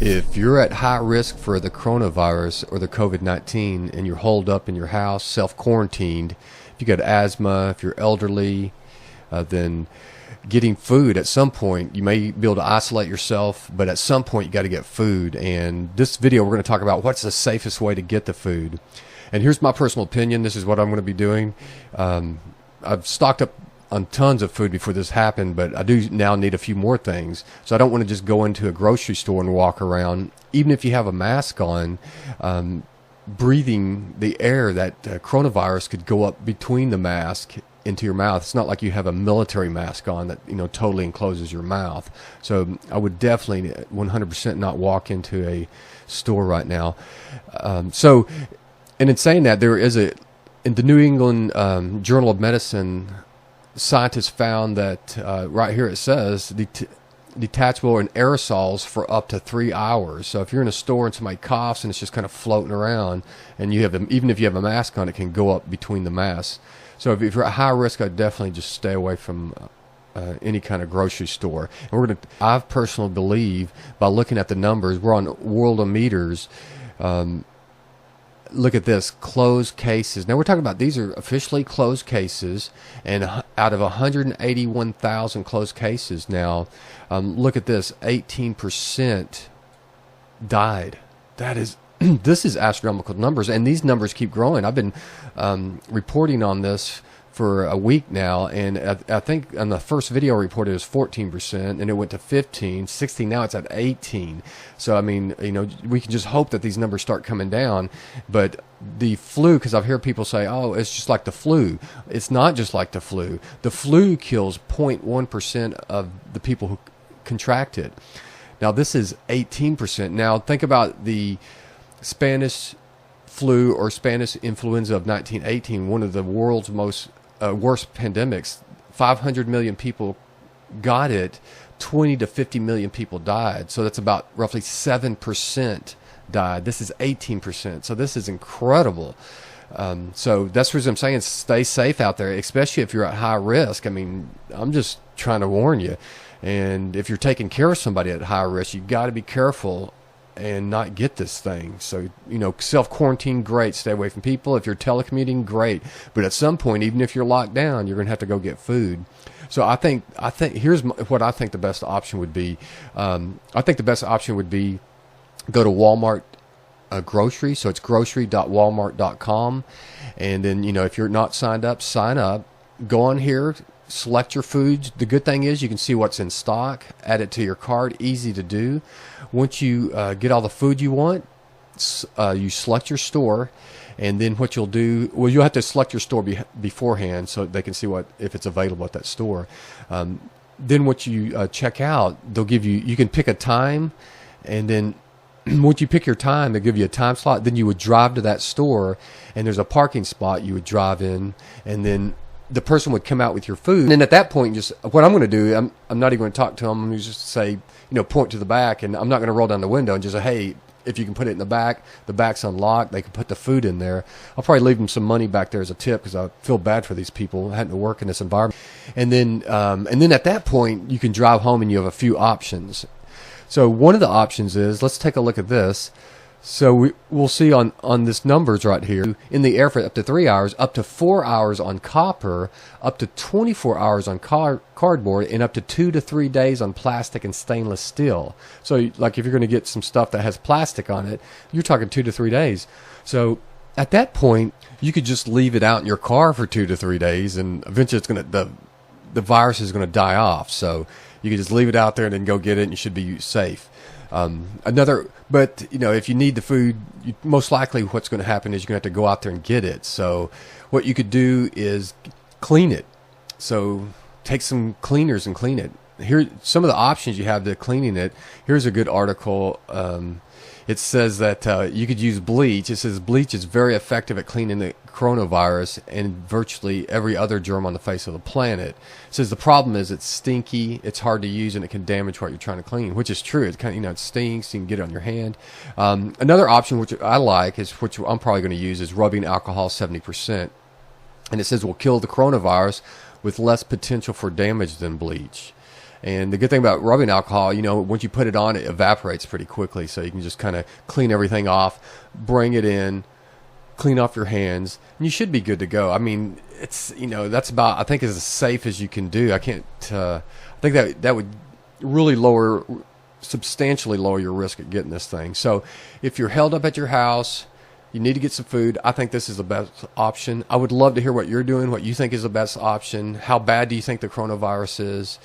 If you're at high risk for the coronavirus or the COVID-19 and you're holed up in your house, self-quarantined, if you got asthma, if you're elderly, then getting food at some point, you may be able to isolate yourself, but at some point you got to get food. And this video, we're going to talk about what's the safest way to get the food. And here's my personal opinion. This is what I'm going to be doing. I've stocked up on tons of food before this happened, but I do now need a few more things. So I don't want to just go into a grocery store and walk around. Even if you have a mask on, breathing the air, that coronavirus could go up between the mask into your mouth. It's not like you have a military mask on that, totally encloses your mouth. So I would definitely 100% not walk into a store right now. And in saying that, there is in the New England Journal of Medicine, scientists found that right here it says detachable and aerosols for up to 3 hours. So if you're in a store and somebody coughs and it's just kind of floating around, and even if you have a mask on, it can go up between the masks. So if you're at high risk, I'd definitely just stay away from any kind of grocery store. And I personally believe, by looking at the numbers, we're on Worldometers. Look at this, closed cases. Now we're talking about, these are officially closed cases, and out of 181,000 closed cases now, look at this, 18% died. That is, this is astronomical numbers, and these numbers keep growing. I've been reporting on this for a week now, and I think on the first video report it was 14%, and it went to 15, 16, now it's at 18. So I mean, we can just hope that these numbers start coming down. But the flu, because I've heard people say, oh, it's just like the flu. It's not just like the flu. The flu kills 0.1% of the people who contract it. Now this is 18%. Now think about the Spanish flu or Spanish influenza of 1918, one of the world's most worst pandemics. 500 million people got it, 20 to 50 million people died. So that's about roughly 7% died. This is 18%. So this is incredible. So that's the reason I'm saying stay safe out there, especially if you're at high risk. I mean, I'm just trying to warn you. And if you're taking care of somebody at high risk, you've got to be careful and not get this thing. So, self-quarantine, great. Stay away from people. If you're telecommuting, great. But at some point, even if you're locked down, you're going to have to go get food. So I think here's what I think the best option would be. I think the best option would be go to Walmart grocery. So it's grocery.walmart.com. And then, if you're not signed up, sign up. Go on here. Select your foods. The good thing is you can see what's in stock, add it to your cart, easy to do. Once you get all the food you want, you select your store, and then what you'll do, you'll have to select your store beforehand so they can see if it's available at that store. Then what you check out, they'll give you can pick a time, and then once you pick your time, they'll give you a time slot. Then you would drive to that store, and there's a parking spot you would drive in, and then the person would come out with your food. And at that point, just what I'm going to do, I'm not even going to talk to them. I'm going to just say, point to the back, and I'm not going to roll down the window and just say, hey, if you can put it in the back's unlocked, they can put the food in there. I'll probably leave them some money back there as a tip, because I feel bad for these people having to work in this environment. And then at that point, you can drive home and you have a few options. So one of the options is, let's take a look at this. So we'll see on this numbers right here, in the air for up to 3 hours, up to 4 hours on copper, up to 24 hours on cardboard, and up to 2 to 3 days on plastic and stainless steel. So like if you're going to get some stuff that has plastic on it, you're talking 2 to 3 days. So at that point, you could just leave it out in your car for 2 to 3 days, and eventually the virus is going to die off. So you can just leave it out there and then go get it, and you should be safe. But if you need the food, most likely what's going to happen is you're going to have to go out there and get it. So what you could do is clean it. So take some cleaners and clean it. Here, some of the options you have to cleaning it. Here's a good article. It says that you could use bleach. It says bleach is very effective at cleaning the coronavirus and virtually every other germ on the face of the planet. It says the problem is it's stinky, it's hard to use, and it can damage what you're trying to clean, which is true. It kind of, it stinks. You can get it on your hand. Another option, which I like, which I'm probably going to use, is rubbing alcohol 70%. And it says will kill the coronavirus with less potential for damage than bleach. And the good thing about rubbing alcohol, you know, once you put it on, it evaporates pretty quickly. So you can just kind of clean everything off, bring it in, clean off your hands, and you should be good to go. I mean, it's, you know, that's about, I think, as safe as you can do. I think that would really substantially lower your risk of getting this thing. So if you're held up at your house, you need to get some food, I think this is the best option. I would love to hear what you're doing, what you think is the best option. How bad do you think the coronavirus is?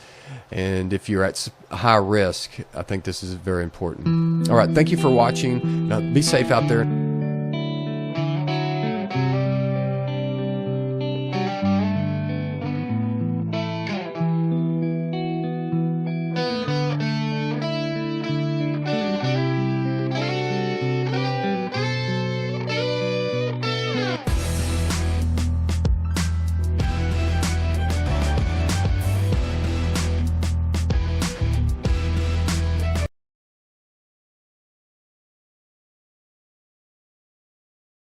And if you're at high risk, I think this is very important. All right, thank you for watching. Now, be safe out there.